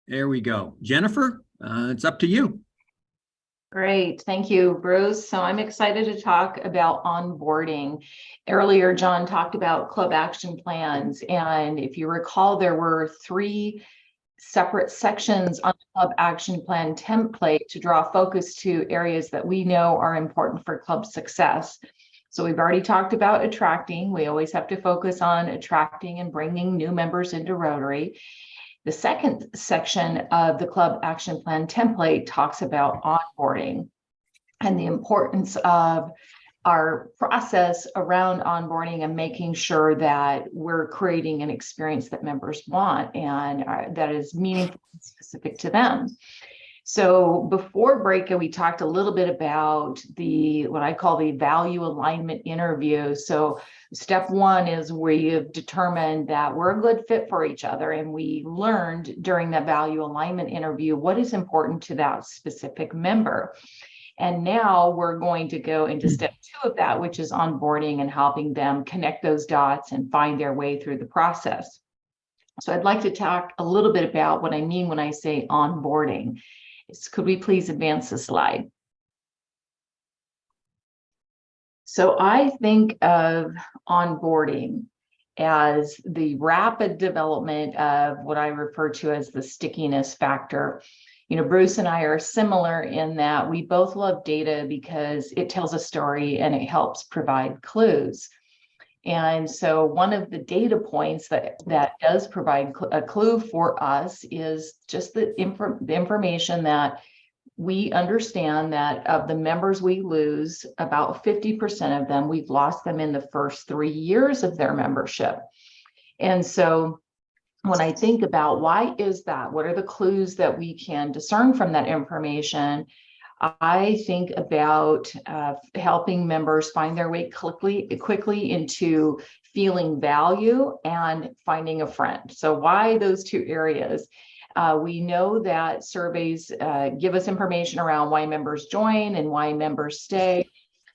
There we go. Jennifer, it's up to you. Great. Thank you, Bruce. So I'm excited to talk about onboarding. Earlier, John talked about club action plans. And if you recall, there were three separate sections on the club action plan template to draw focus to areas that we know are important for club success. So we've already talked about attracting. We always have to focus on attracting and bringing new members into Rotary. The second section of the club action plan template talks about onboarding and the importance of our process around onboarding and making sure that we're creating an experience that members want and that is meaningful and specific to them. So before break, we talked a little bit about what I call the value alignment interview. So step one is we have determined that we're a good fit for each other. And we learned during that value alignment interview what is important to that specific member. And now we're going to go into step two of that, which is onboarding and helping them connect those dots and find their way through the process. So I'd like to talk a little bit about what I mean when I say onboarding. Could we please advance the slide? So I think of onboarding as the rapid development of what I refer to as the stickiness factor. You know, Bruce and I are similar in that we both love data because it tells a story and it helps provide clues. And so one of the data points that does provide a clue for us is just the information that we understand that of the members we lose, about 50% of them, we've lost them in the first 3 years of their membership. And so when I think about why is that, what are the clues that we can discern from that information? I think about helping members find their way quickly into feeling value and finding a friend. So why those two areas? We know that surveys give us information around why members join and why members stay.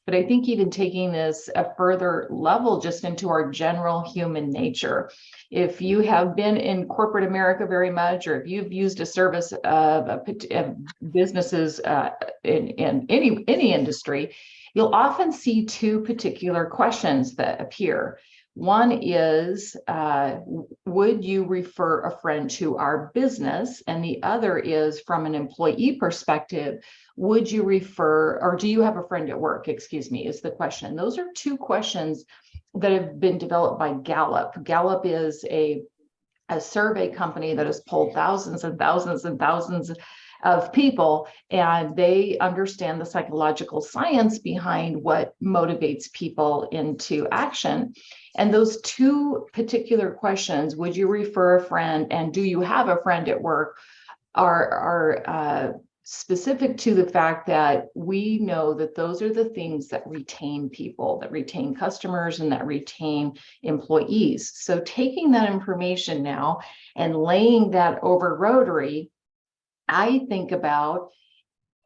But I think even taking this a further level just into our general human nature. If you have been in corporate America very much, or if you've used a service of businesses in any industry, you'll often see two particular questions that appear. One is, would you refer a friend to our business? And the other is, from an employee perspective, would you refer, or do you have a friend at work, excuse me, is the question. Those are two questions that have been developed by Gallup. Gallup is a survey company that has polled thousands and thousands and thousands of people, and they understand the psychological science behind what motivates people into action. And those two particular questions, would you refer a friend and do you have a friend at work, are specific to the fact that we know that those are the things that retain people, that retain customers, and that retain employees. So taking that information now and laying that over Rotary, I think about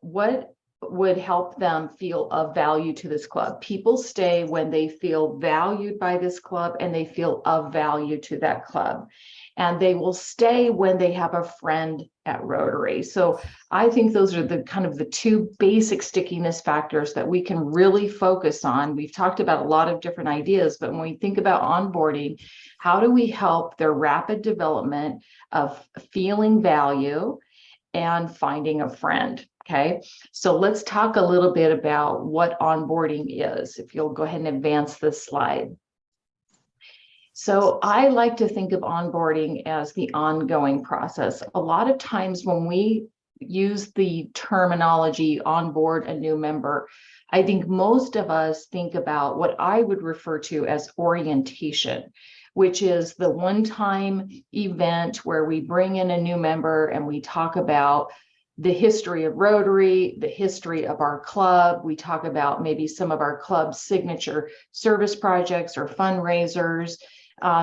what would help them feel of value to this club. People stay when they feel valued by this club and they feel of value to that club. And they will stay when they have a friend at Rotary. So I think those are the kind of the two basic stickiness factors that we can really focus on. We've talked about a lot of different ideas, but when we think about onboarding, how do we help their rapid development of feeling value and finding a friend? Okay, so let's talk a little bit about what onboarding is. If you'll go ahead and advance this slide. So I like to think of onboarding as the ongoing process. A lot of times when we use the terminology onboard a new member, I think most of us think about what I would refer to as orientation, which is the one-time event where we bring in a new member and we talk about the history of Rotary, the history of our club. We talk about maybe some of our club's signature service projects or fundraisers,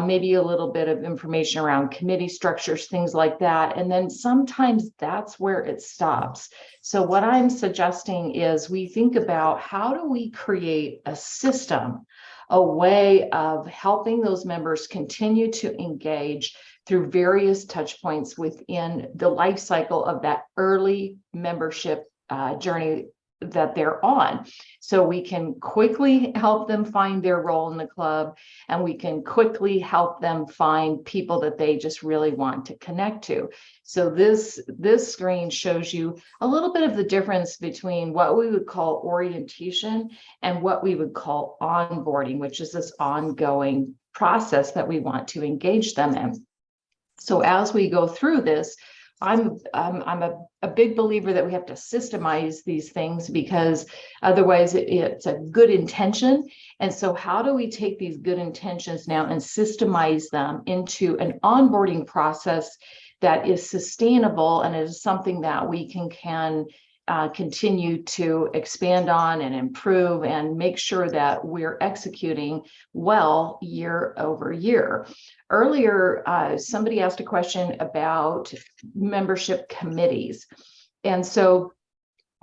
maybe a little bit of information around committee structures, things like that. And then sometimes that's where it stops. So what I'm suggesting is we think about how do we create a system a way of helping those members continue to engage through various touch points within the life cycle of that early membership journey that they're on. So we can quickly help them find their role in the club, and we can quickly help them find people that they just really want to connect to. So this screen shows you a little bit of the difference between what we would call orientation and what we would call onboarding, which is this ongoing process that we want to engage them in. So as we go through this, I'm a big believer that we have to systemize these things, because otherwise it's a good intention. And so how do we take these good intentions now and systemize them into an onboarding process that is sustainable and is something that we can continue to expand on and improve and make sure that we're executing well year over year. Earlier, somebody asked a question about membership committees. And so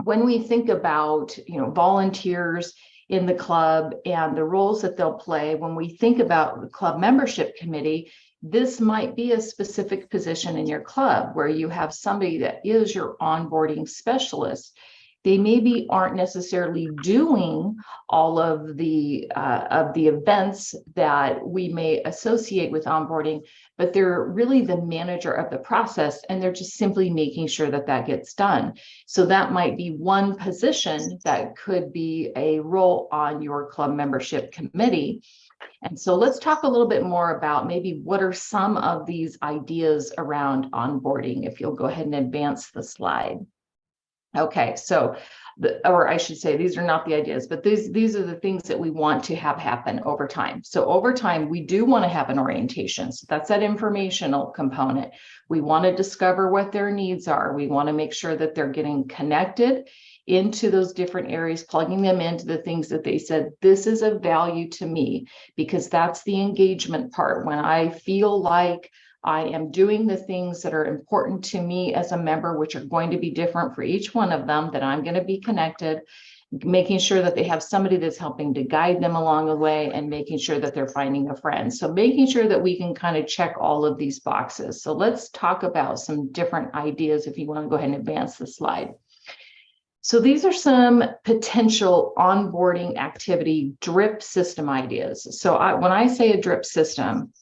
when we think about, volunteers in the club and the roles that they'll play, when we think about the club membership committee, this might be a specific position in your club where you have somebody that is your onboarding specialist. They maybe aren't necessarily doing all of the events that we may associate with onboarding, but they're really the manager of the process, and they're just simply making sure that that gets done. So that might be one position that could be a role on your club membership committee. And so let's talk a little bit more about maybe what are some of these ideas around onboarding, if you'll go ahead and advance the slide. Okay, so, or I should say, these are not the ideas, but these are the things that we want to have happen over time. So over time, we do want to have an orientation. So that's that informational component. We want to discover what their needs are. We want to make sure that they're getting connected into those different areas, plugging them into the things that they said, this is of value to me, because that's the engagement part. When I feel like I am doing the things that are important to me as a member, which are going to be different for each one of them, that I'm going to be connected, making sure that they have somebody that's helping to guide them along the way, and making sure that they're finding a friend. So making sure that we can kind of check all of these boxes. So let's talk about some different ideas if you want to go ahead and advance the slide. So these are some potential onboarding activity drip system ideas. So when I say a drip system,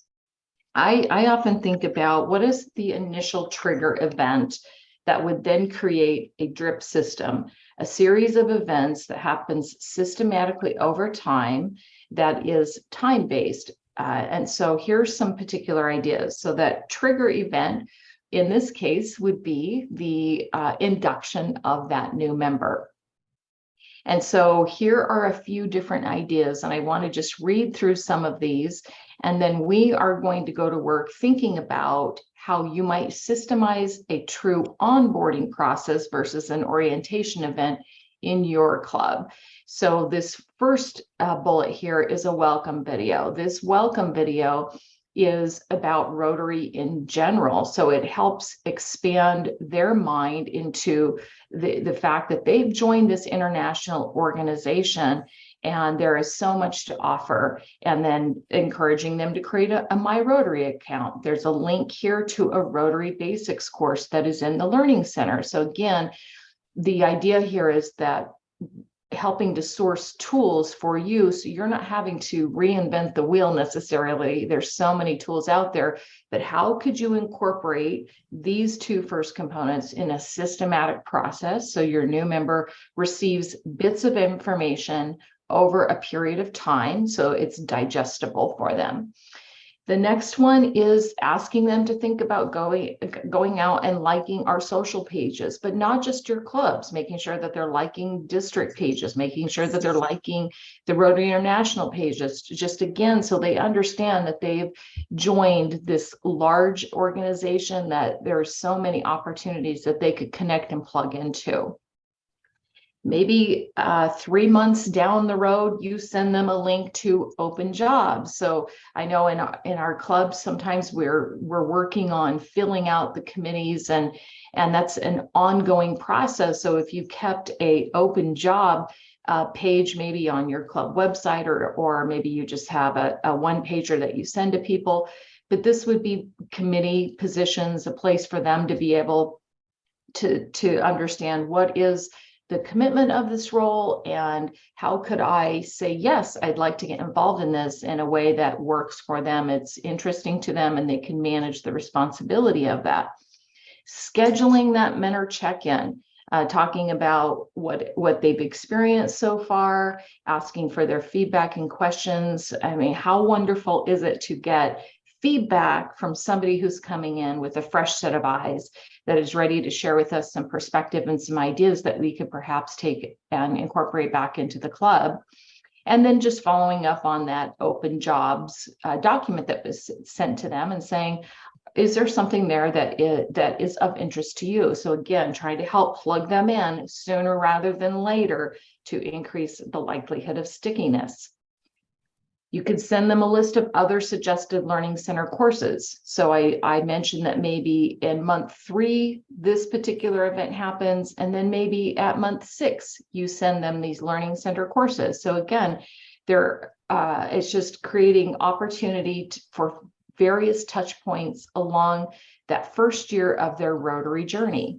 I often think about what is the initial trigger event that would then create a drip system, a series of events that happens systematically over time that is time-based. And so here's some particular ideas. So that trigger event in this case would be the induction of that new member. And so here are a few different ideas, and I want to just read through some of these, and then we are going to go to work thinking about how you might systemize a true onboarding process versus an orientation event in your club. So this first bullet here is a welcome video. This welcome video is about Rotary in general. So it helps expand their mind into the fact that they've joined this international organization and there is so much to offer, and then encouraging them to create a My Rotary account. There's a link here to a Rotary Basics course that is in the Learning Center. So again, the idea here is that helping to source tools for you, so you're not having to reinvent the wheel necessarily. There's so many tools out there, but how could you incorporate these two first components in a systematic process so your new member receives bits of information over a period of time so it's digestible for them. The next one is asking them to think about going out and liking our social pages, but not just your clubs, making sure that they're liking district pages, making sure that they're liking the Rotary International pages, just again, so they understand that they've joined this large organization, that there are so many opportunities that they could connect and plug into. Maybe 3 months down the road, you send them a link to open jobs. So I know in our clubs, sometimes we're working on filling out the committees, and that's an ongoing process. So if you kept a open job page maybe on your club website, or maybe you just have a one pager that you send to people. But this would be committee positions, a place for them to be able to understand what is the commitment of this role, and how could I say, yes, I'd like to get involved in this in a way that works for them, it's interesting to them, and they can manage the responsibility of that. Scheduling that mentor check-in, talking about what they've experienced so far, asking for their feedback and questions. I mean, how wonderful is it to get feedback from somebody who's coming in with a fresh set of eyes, that is ready to share with us some perspective and some ideas that we could perhaps take and incorporate back into the club. And then just following up on that open jobs document that was sent to them and saying, is there something there that is of interest to you? So again, trying to help plug them in sooner rather than later to increase the likelihood of stickiness. You could send them a list of other suggested Learning Center courses. So I mentioned that maybe in month 3, this particular event happens, and then maybe at month 6, you send them these Learning Center courses. So again, it's just creating opportunity for various touch points along that first year of their Rotary journey.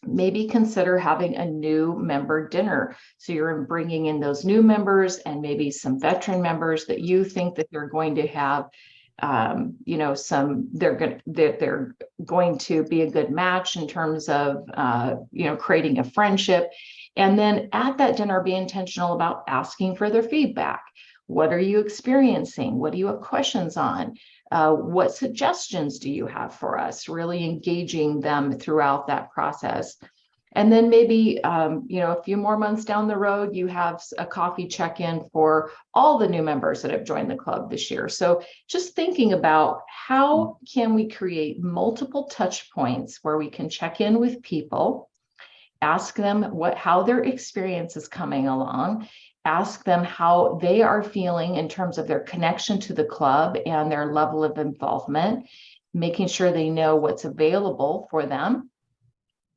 Maybe consider having a new member dinner. So you're bringing in those new members and maybe some veteran members that you think that they're going to have, they're going to be a good match in terms of, creating a friendship. And then at that dinner, be intentional about asking for their feedback. What are you experiencing? What do you have questions on? What suggestions do you have for us? Really engaging them throughout that process. And then maybe, a few more months down the road, you have a coffee check-in for all the new members that have joined the club this year. So just thinking about how can we create multiple touch points where we can check in with people, ask them how their experience is coming along, ask them how they are feeling in terms of their connection to the club and their level of involvement, making sure they know what's available for them,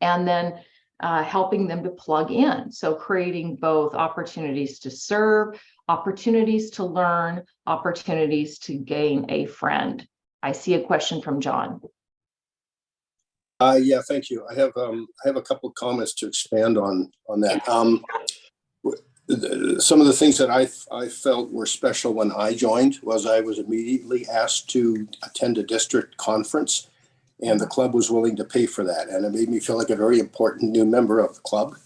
and then helping them to plug in. So creating both opportunities to serve, opportunities to learn, opportunities to gain a friend. I see a question from John. Yeah, thank you. I have a couple of comments to expand on that. Some of the things that I felt were special when I joined was I was immediately asked to attend a district conference, and the club was willing to pay for that. And it made me feel like a very important new member of the club.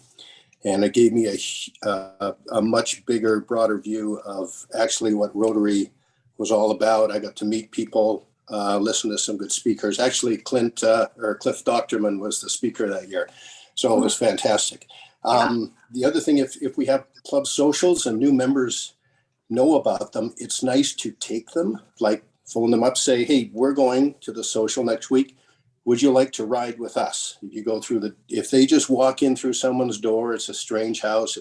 And it gave me a much bigger, broader view of actually what Rotary was all about. I got to meet people, listen to some good speakers. Actually, Cliff Docterman was the speaker that year. So it was fantastic. The other thing, if we have club socials and new members know about them, it's nice to take them, like phone them up, say, hey, we're going to the social next week. Would you like to ride with us? You go through if they just walk in through someone's door, it's a strange house,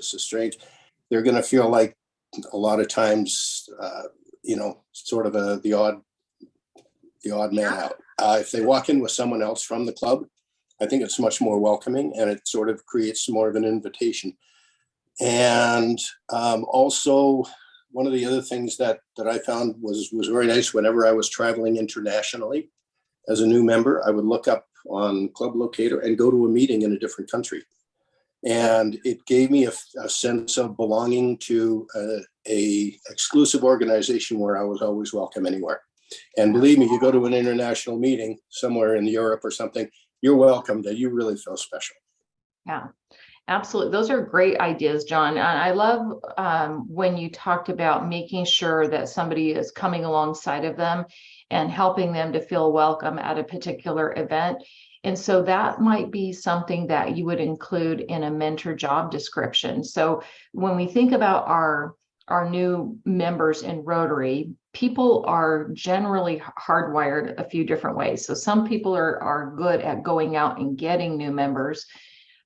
they're going to feel like a lot of times, sort of the odd man out. If they walk in with someone else from the club, I think it's much more welcoming, and it sort of creates more of an invitation. And also, one of the other things that I found was very nice whenever I was traveling internationally as a new member, I would look up on Club Locator and go to a meeting in a different country. And it gave me a sense of belonging to a exclusive organization where I was always welcome anywhere. And believe me, you go to an international meeting somewhere in Europe or something, you're welcome, that you really feel special. Yeah, absolutely. Those are great ideas, John. And I love when you talked about making sure that somebody is coming alongside of them and helping them to feel welcome at a particular event. And so that might be something that you would include in a mentor job description. So when we think about our new members in Rotary, people are generally hardwired a few different ways. So some people are good at going out and getting new members.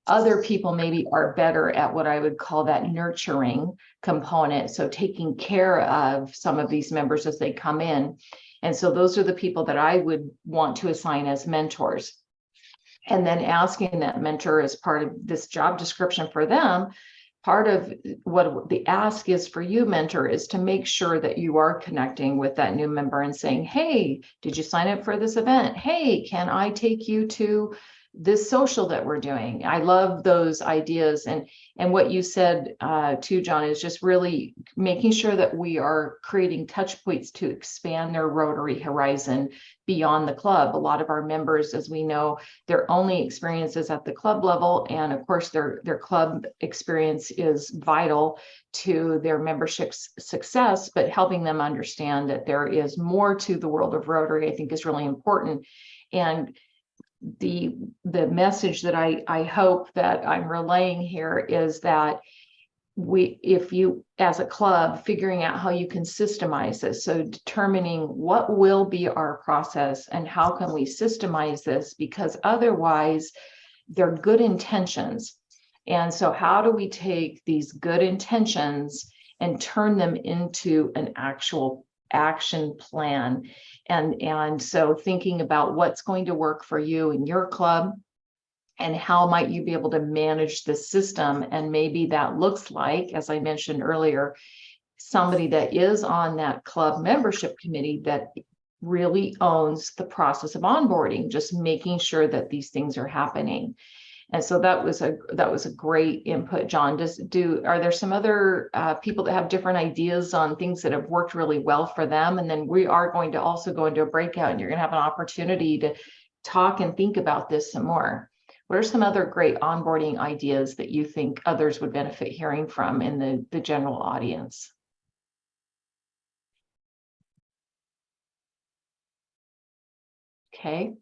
Other people maybe are better at what I would call that nurturing component. So taking care of some of these members as they come in. And so those are the people that I would want to assign as mentors. And then asking that mentor as part of this job description for them part of what the ask is for you, mentor, is to make sure that you are connecting with that new member and saying, hey, did you sign up for this event? Hey, can I take you to this social that we're doing? I love those ideas. And what you said too, John, is just really making sure that we are creating touch points to expand their Rotary horizon beyond the club. A lot of our members, as we know, their only experiences at the club level, and of course their club experience is vital to their membership success, but helping them understand that there is more to the world of Rotary, I think, is really important. And the message that I hope that I'm relaying here is that if you, as a club, figuring out how you can systemize this, so determining what will be our process and how can we systemize this, because otherwise they're good intentions. And so how do we take these good intentions and turn them into an actual action plan? And so thinking about what's going to work for you and your club, and how might you be able to manage the system? And maybe that looks like, as I mentioned earlier, somebody that is on that club membership committee that really owns the process of onboarding, just making sure that these things are happening. And so that was a great input, John. Are there some other people that have different ideas on things that have worked really well for them? And then we are going to also go into a breakout, and you're going to have an opportunity to talk and think about this some more. What are some other great onboarding ideas that you think others would benefit hearing from in the general audience? Okay.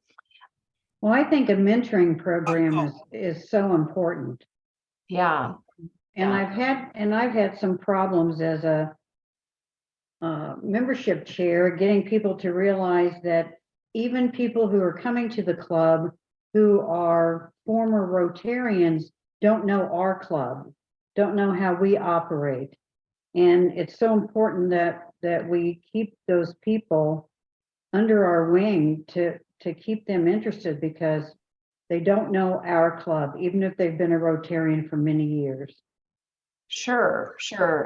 Well, I think a mentoring program is so important. Yeah. And Yeah. I've had some problems as a membership chair, getting people to realize that even people who are coming to the club who are former Rotarians don't know our club, don't know how we operate. And it's so important that we keep those people under our wing to keep them interested, because they don't know our club, even if they've been a Rotarian for many years. Sure.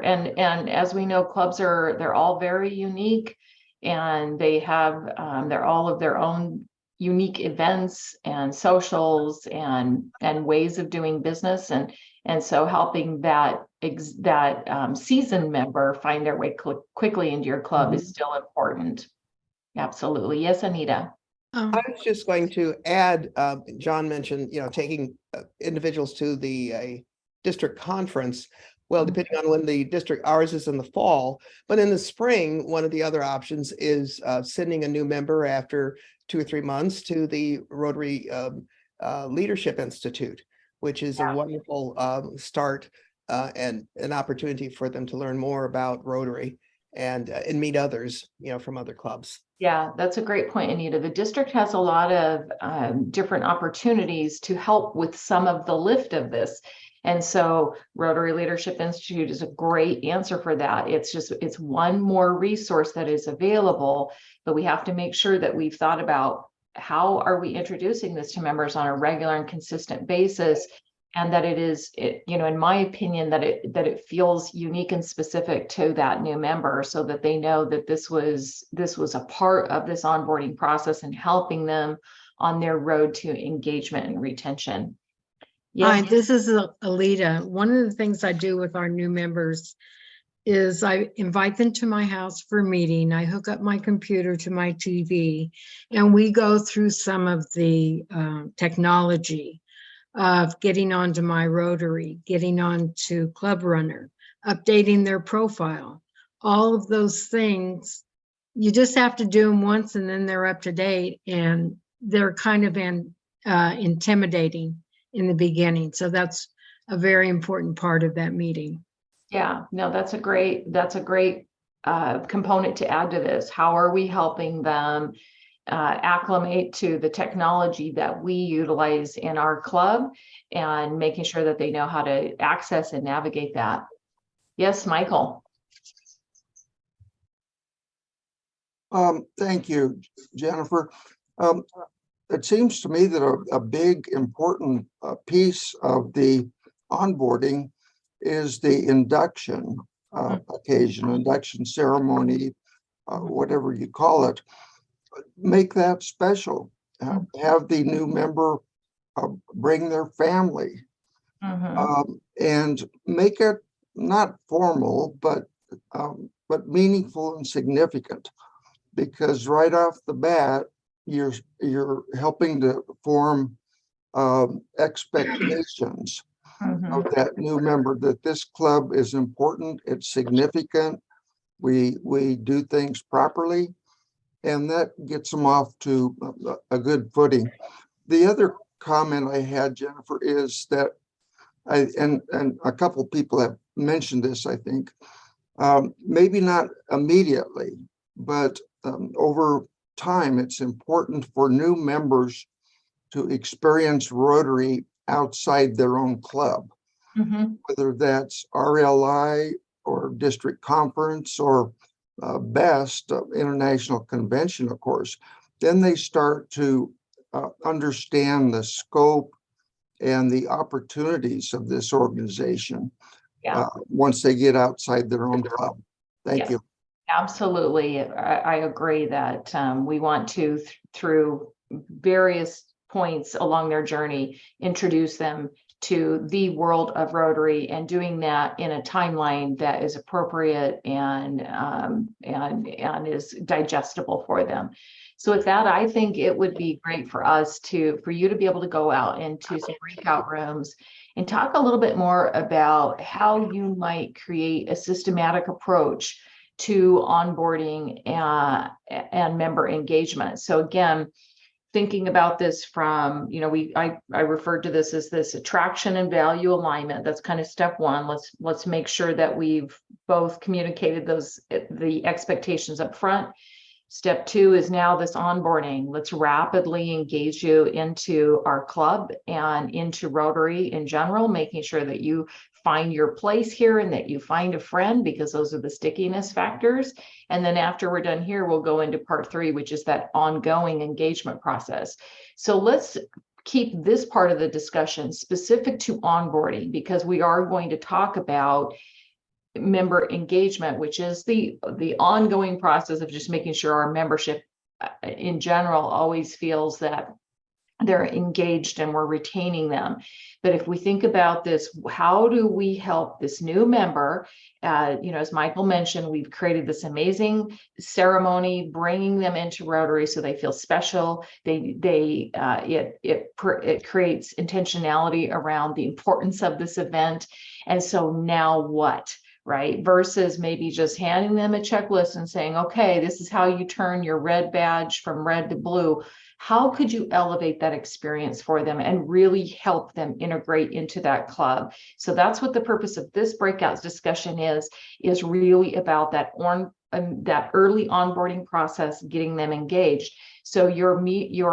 And as we know, clubs they're all very unique, and they have they're all of their own unique events and socials and ways of doing business, and so helping that seasoned member find their way quickly into your club is still important. Absolutely. Yes, Anita. I was just going to add, John mentioned, taking individuals to the district conference. Well, depending on when the district, ours is in the fall, but in the spring, one of the other options is sending a new member after 2 or 3 months to the Rotary Leadership Institute, which is a wonderful start and an opportunity for them to learn more about Rotary and meet others, from other clubs. Yeah, that's a great point, Anita. The district has a lot of different opportunities to help with some of the lift of this. And so Rotary Leadership Institute is a great answer for that. It's one more resource that is available, but we have to make sure that we've thought about how are we introducing this to members on a regular and consistent basis, and that in my opinion, that it feels unique and specific to that new member, so that they know that this was a part of this onboarding process and helping them on their road to engagement and retention. Hi, Yes. this is Alita. One of the things I do with our new members is I invite them to my house for a meeting. I hook up my computer to my TV, and we go through some of the technology of getting onto my Rotary, getting onto Club Runner, updating their profile. All of those things, you just have to do them once and then they're up to date, and they're kind of intimidating in the beginning. So that's a very important part of that meeting. Yeah, no, that's a great component to add to this. How are we helping them acclimate to the technology that we utilize in our club, and making sure that they know how to access and navigate that? Yes, Michael. Thank you, Jennifer. It seems to me that a big important piece of the onboarding is the induction occasion, induction ceremony, whatever you call it. Make that special. Have the new member bring their family, and make it not formal, but meaningful and significant. Because right off the bat, you're helping to form expectations of that new member, that this club is important, it's significant, we do things properly, and that gets them off to a good footing. The other comment I had, Jennifer, is that and a couple of people have mentioned this, I think, maybe not immediately, but over time, it's important for new members to experience Rotary outside their own club, whether that's RLI or district conference or best international convention, of course. Then they start to understand the scope and the opportunities of this organization once they get outside their own club. Thank you. Absolutely. I agree that we want to, through various points along their journey, introduce them to the world of Rotary, and doing that in a timeline that is appropriate and is digestible for them. So with that, I think it would be great for you to be able to go out into some breakout rooms and talk a little bit more about how you might create a systematic approach to onboarding and member engagement. So again, thinking about this from, I referred to this as this attraction and value alignment. That's kind of step one. Let's make sure that we've both communicated the expectations up front. Step two is now this onboarding. Let's rapidly engage you into our club and into Rotary in general, making sure that you find your place here and that you find a friend, because those are the stickiness factors. And then after we're done here, we'll go into part three, which is that ongoing engagement process. So let's keep this part of the discussion specific to onboarding, because we are going to talk about member engagement, which is the ongoing process of just making sure our membership in general always feels that they're engaged and we're retaining them. But if we think about this, how do we help this new member? As Michael mentioned, we've created this amazing ceremony, bringing them into Rotary so they feel special. It creates intentionality around the importance of this event. And so now what? Right? Versus maybe just handing them a checklist and saying, okay, this is how you turn your red badge from red to blue. How could you elevate that experience for them and really help them integrate into that club? So that's what the purpose of this breakout discussion is really about that early onboarding process, getting them engaged. So your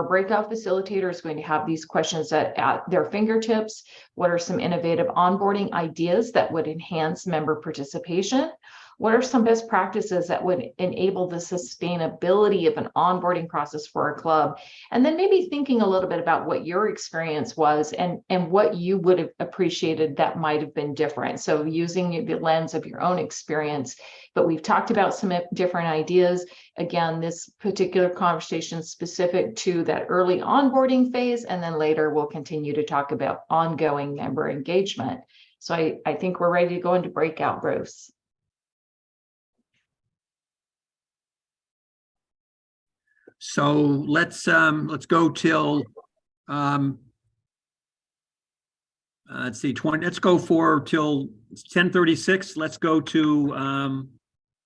breakout facilitator is going to have these questions at their fingertips. What are some innovative onboarding ideas that would enhance member participation? What are some best practices that would enable the sustainability of an onboarding process for a club? And then maybe thinking a little bit about what your experience was and what you would have appreciated that might have been different. So using the lens of your own experience. But we've talked about some different ideas. Again, this particular conversation is specific to that early onboarding phase. And then later we'll continue to talk about ongoing member engagement. So I think we're ready to go into breakout, Bruce. So let's go till let's see, 20. Let's go till 10:36. Let's go to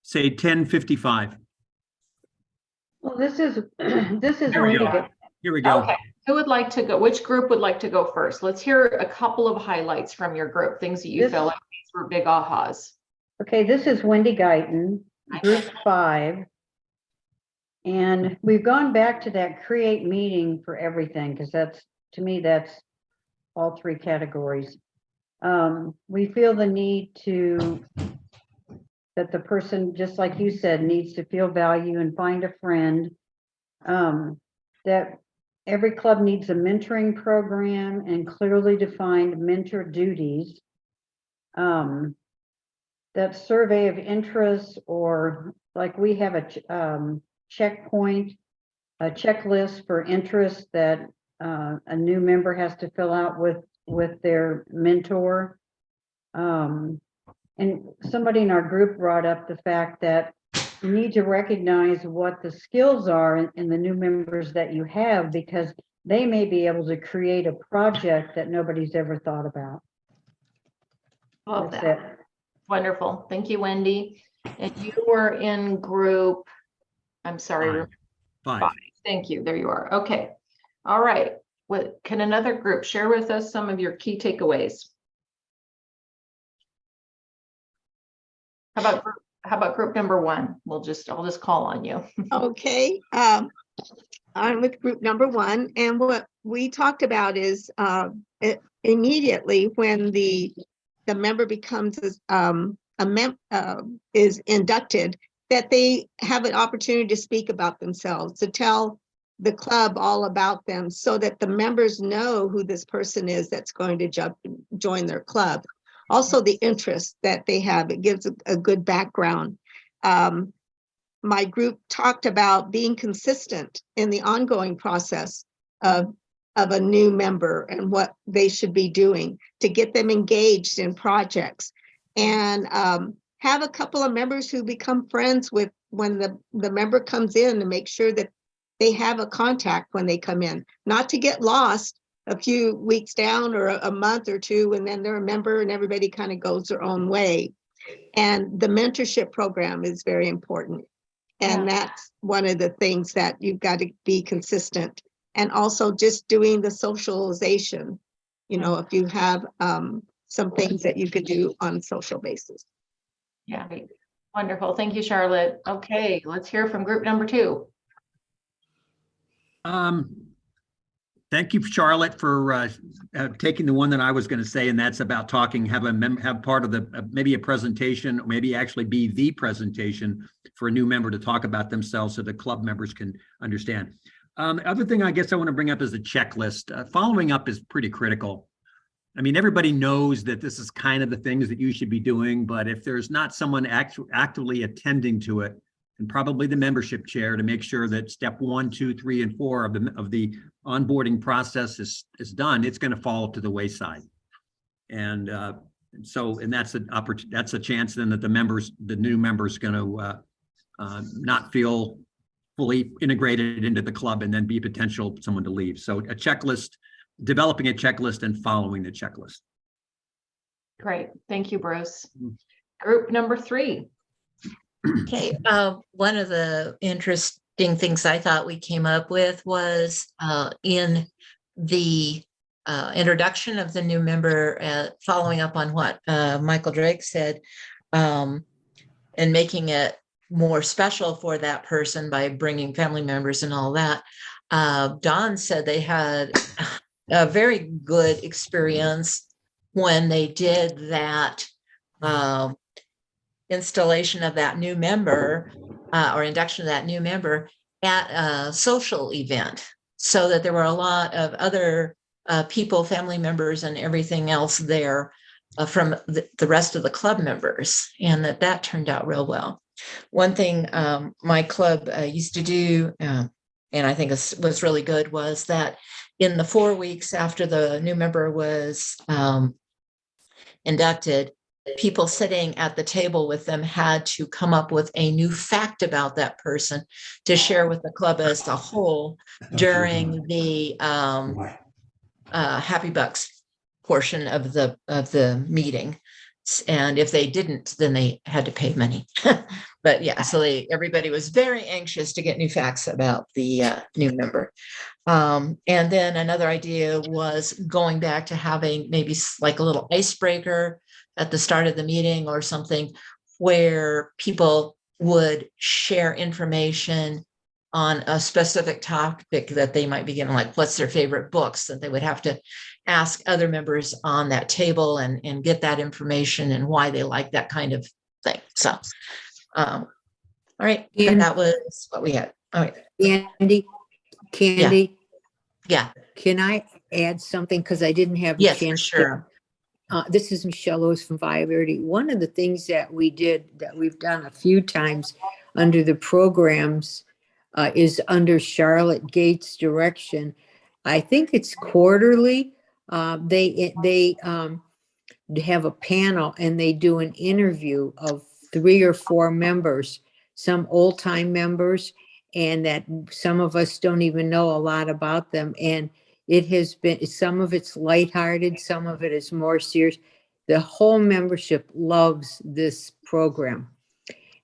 say 10:55. Well, this is Here we Wendy. go. Here we go. Okay. Who would like to go? Which group would like to go first? Let's hear a couple of highlights from your group, things that you feel like these were big ahas. Okay, this is Wendy Guyton, group 5. And we've gone back to that create meeting for everything, because to me, that's all 3 categories. We feel the need that the person, just like you said, needs to feel value and find a friend. That every club needs a mentoring program and clearly defined mentor duties. that survey of interest, or like we have a checkpoint, a checklist for interest that a new member has to fill out with their mentor. And somebody in our group brought up the fact that you need to recognize what the skills are in the new members that you have, because they may be able to create a project that nobody's ever thought about. Love That's that. it. Wonderful. Thank you, Wendy. And you were in group, I'm sorry. Five. Thank you. There you are. Okay. All right. What can another group share with us some of your key takeaways? How about group number one? I'll just call on you. Okay, I'm with group number one, and what we talked about is immediately when the member becomes is inducted, that they have an opportunity to speak about themselves, to tell the club all about them, so that the members know who this person is that's going to join their club. Also, the interest that they have, it gives a good background. My group talked about being consistent in the ongoing process of a new member and what they should be doing to get them engaged in projects, and have a couple of members who become friends with when the member comes in, to make sure that they have a contact when they come in, not to get lost a few weeks down or a month or two, and then they're a member and everybody kind of goes their own way. And the mentorship program is very important. And that's one of the things that you've got to be consistent. And also just doing the socialization, if you have some things that you could do on a social basis. Yeah, wonderful. Thank you, Charlotte. Okay, let's hear from group number two. Thank you, Charlotte, for taking the one that I was going to say, and that's about talking, have part of the, maybe a presentation, or maybe actually be the presentation for a new member to talk about themselves so the club members can understand. Other thing I guess I want to bring up is the checklist. Following up is pretty critical. I mean, everybody knows that this is kind of the things that you should be doing, but if there's not someone actively attending to it, and probably the membership chair, to make sure that step 1, 2, 3, and 4 of the onboarding process is done, it's going to fall to the wayside. And that's a chance then that the new member's going to not feel fully integrated into the club, and then be potential someone to leave. So a checklist, developing a checklist and following the checklist. Great. Thank you, Bruce. Group number three. Okay, one of the interesting things I thought we came up with was in the introduction of the new member, following up on what Michael Drake said, and making it more special for that person by bringing family members and all that. Don said they had a very good experience when they did that installation of that new member or induction of that new member at a social event, so that there were a lot of other people, family members and everything else there from the rest of the club members, and that turned out real well. One thing my club used to do, and I think was really good, was that in the 4 weeks after the new member was inducted, people sitting at the table with them had to come up with a new fact about that person to share with the club as a whole during the Happy Bucks portion of the meeting. And if they didn't, then they had to pay money. But yeah, so everybody was very anxious to get new facts about the new member. And then another idea was going back to having maybe like a little icebreaker at the start of the meeting or something, where people would share information on a specific topic that they might be given, like what's their favorite books, that they would have to ask other members on that table and get that information and why they like that kind of thing. So, all right, And that was what we had. All right. Candy, Yeah. can I add something? Because I didn't have a Yes, for chance sure. this is Michelle Lewis from Viability. One of the things that we did, that we've done a few times under the programs, is under Charlotte Gates' direction. I think it's quarterly. They have a panel and they do an interview of 3 or 4 members, some old-time members, and that some of us don't even know a lot about them. And it has been, some of it's lighthearted, some of it is more serious. The whole membership loves this program.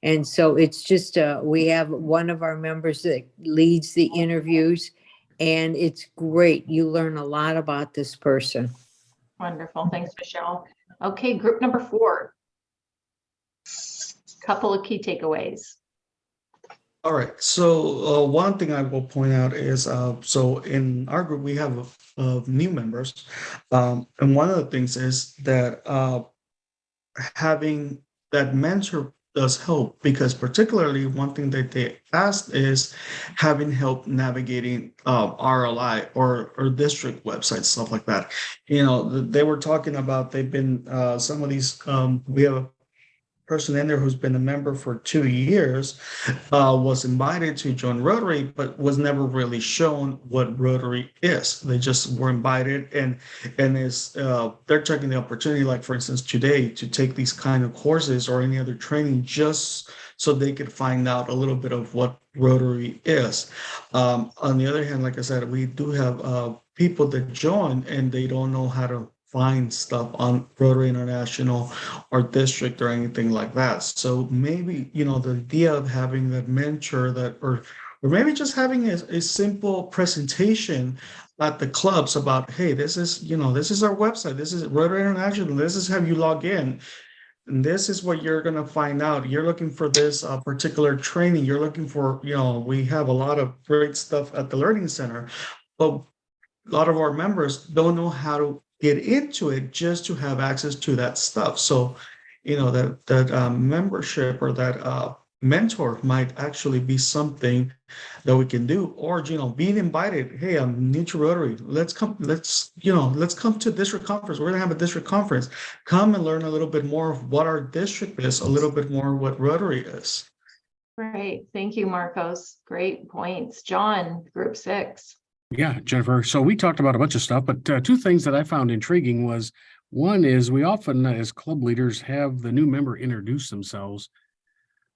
And so it's just, we have one of our members that leads the interviews, and it's great. You learn a lot about this person. Wonderful. Thanks, Michelle. Okay, group number 4. Couple of key takeaways. All right. So one thing I will point out is, so in our group, we have new members. And one of the things is that having that mentor does help, because particularly one thing that they asked is having help navigating RLI or district websites, stuff like that. You know, they were talking about, they've been, some of these, we have a person in there who's been a member for 2 years, was invited to join Rotary, but was never really shown what Rotary is. They just were invited, and is they're taking the opportunity, like for instance today, to take these kind of courses or any other training just so they could find out a little bit of what Rotary is. On the other hand, like I said, we do have people that join and they don't know how to find stuff on Rotary International or district or anything like that. So maybe, you know, the idea of having that mentor, that, or maybe just having a simple presentation at the clubs about, hey, this is, you know, this is our website, this is Rotary International, this is how you log in, and this is what you're going to find out. You're looking for this particular training, you're looking for, you know, we have a lot of great stuff at the Learning Center, but a lot of our members don't know how to get into it just to have access to that stuff. So, you know, that membership or that mentor might actually be something that we can do. Or, you know, being invited, hey, I'm new to Rotary, let's come to district conference. We're gonna have a district conference. Come and learn a little bit more of what our district is, a little bit more what Rotary is. Great. Thank you, Marcos. Great points. John, group 6. Yeah, Jennifer. So we talked about a bunch of stuff, but 2 things that I found intriguing was, one is we often, as club leaders, have the new member introduce themselves.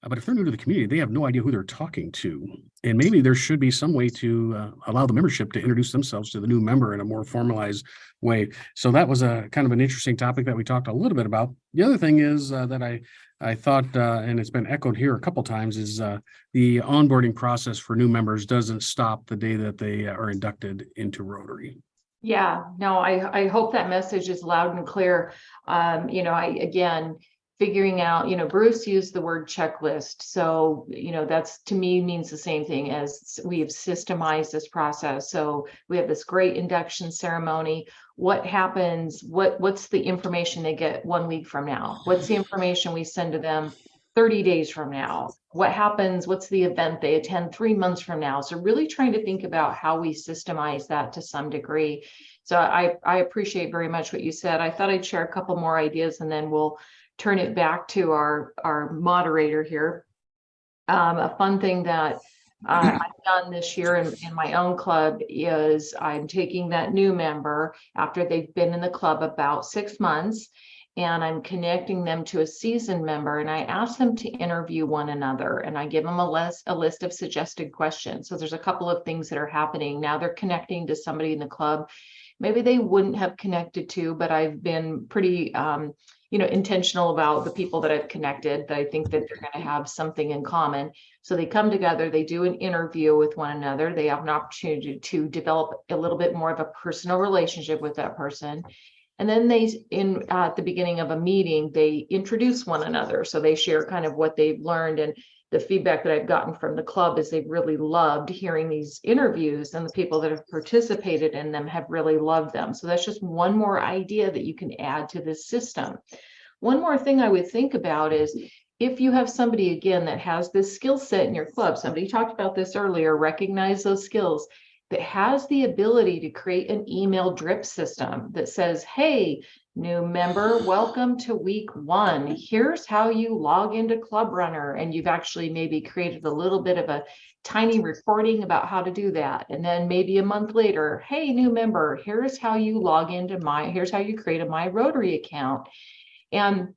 But if they're new to the community, they have no idea who they're talking to. And maybe there should be some way to allow the membership to introduce themselves to the new member in a more formalized way. So that was a kind of an interesting topic that we talked a little bit about. The other thing is that I thought, and it's been echoed here a couple times, is the onboarding process for new members doesn't stop the day that they are inducted into Rotary. Yeah, no, I hope that message is loud and clear. You know, again, figuring out, you know, Bruce used the word checklist. So, you know, that's, to me, means the same thing as we have systemized this process. So we have this great induction ceremony. What happens? What's the information they get 1 week from now? What's the information we send to them 30 days from now? What happens? What's the event they attend 3 months from now? So really trying to think about how we systemize that to some degree. So I appreciate very much what you said. I thought I'd share a couple more ideas and then we'll turn it back to our moderator here. A fun thing that I've done this year in my own club is I'm taking that new member after they've been in the club about 6 months, and I'm connecting them to a seasoned member, and I ask them to interview one another, and I give them a list of suggested questions. So there's a couple of things that are happening. Now they're connecting to somebody in the club maybe they wouldn't have connected to, but I've been pretty intentional about the people that I've connected, that I think that they're going to have something in common. So they come together, they do an interview with one another, they have an opportunity to develop a little bit more of a personal relationship with that person. And then at the beginning of a meeting, they introduce one another. So they share kind of what they've learned, and the feedback that I've gotten from the club is they've really loved hearing these interviews, and the people that have participated in them have really loved them. So that's just one more idea that you can add to this system. One more thing I would think about is if you have somebody, again, that has this skill set in your club, somebody talked about this earlier, recognize those skills, that has the ability to create an email drip system that says, hey, New member, welcome to week 1. Here's how you log into Club Runner. And you've actually maybe created a little bit of a tiny recording about how to do that. And then maybe a month later, hey, new member, here's how you log into here's how you create a My Rotary account. And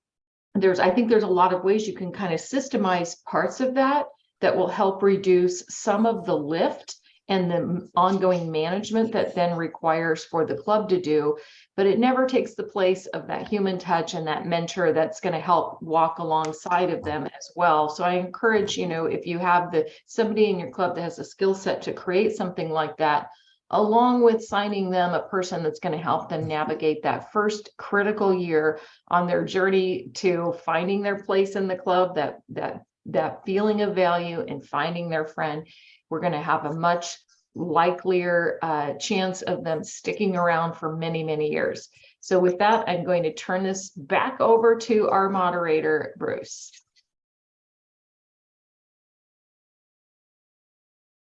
I think there's a lot of ways you can kind of systemize parts of that will help reduce some of the lift and the ongoing management that then requires for the club to do, but it never takes the place of that human touch and that mentor that's going to help walk alongside of them as well. So I encourage, if you have somebody in your club that has a skill set to create something like that, along with signing them a person that's going to help them navigate that first critical year on their journey to finding their place in the club, that feeling of value and finding their friend, we're going to have a much likelier chance of them sticking around for many, many years. So with that, I'm going to turn this back over to our moderator, Bruce.